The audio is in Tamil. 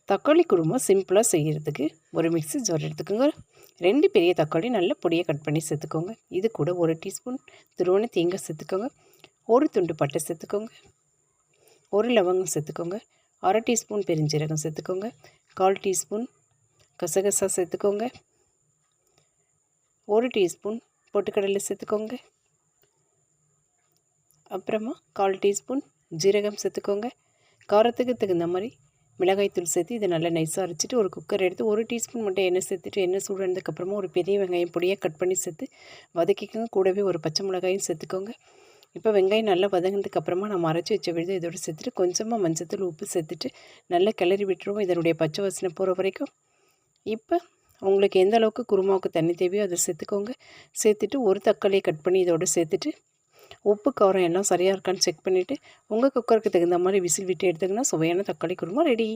தக்காளி குருமா சிம்பிளாக செய்கிறதுக்கு ஒரு மிக்ஸி ஜார் எடுத்துக்கோங்க. 2 பெரிய தக்காளி நல்ல பொடியை கட் பண்ணி சேர்த்துக்கோங்க. இது கூட 1 டீஸ்பூன் துருவன தேங்காய் சேர்த்துக்கோங்க. 1 துண்டு பட்டை சேர்த்துக்கோங்க. 1 லவங்கம் சேர்த்துக்கோங்க. 1/2 டீஸ்பூன் பெருஞ்சீரகம் சேர்த்துக்கோங்க. 1/4 டீஸ்பூன் கசகசா சேர்த்துக்கோங்க. 1 டீஸ்பூன் பொட்டுக்கடலை சேர்த்துக்கோங்க. அப்புறமா 1/4 டீஸ்பூன் ஜீரகம் சேர்த்துக்கோங்க. காரத்துக்கு தகுந்த மாதிரி மிளகாய்த்தூள் சேர்த்து இதை நல்லா நைஸாக அரைச்சிட்டு ஒரு குக்கர் எடுத்து 1 டீஸ்பூன் மட்டும் எண்ணெய் சேர்த்துட்டு எண்ணெய் சூடானதுக்கப்புறமா ஒரு பெரிய வெங்காயம் பொடியாக கட் பண்ணி சேர்த்து வதக்கிக்கோங்க. கூடவே ஒரு பச்சை மிளகாயும் சேர்த்துக்கோங்க. இப்போ வெங்காயம் நல்லா வதங்கினதுக்கப்புறமா நம்ம அரைச்சி வச்ச விழுது இதோடு சேர்த்துட்டு கொஞ்சமாக மஞ்சத்தூள் உப்பு சேர்த்துட்டு நல்லா கிளறி விட்டுருவோம். இதனுடைய பச்சை வாசனை போகிற வரைக்கும். இப்போ உங்களுக்கு எந்த அளவுக்கு குருமாவுக்கு தண்ணி தேவையோ அதை சேர்த்துக்கோங்க. சேர்த்துட்டு ஒரு தக்காளியை கட் பண்ணி இதோடு சேர்த்துட்டு உப்பு காரம் எல்லாம் சரியாக இருக்கான்னு செக் பண்ணிவிட்டு உங்கள் குக்கருக்கு தகுந்த மாதிரி விசில் விட்டு எடுத்துங்கன்னா சுவையான தக்காளி குருமா ரெடி.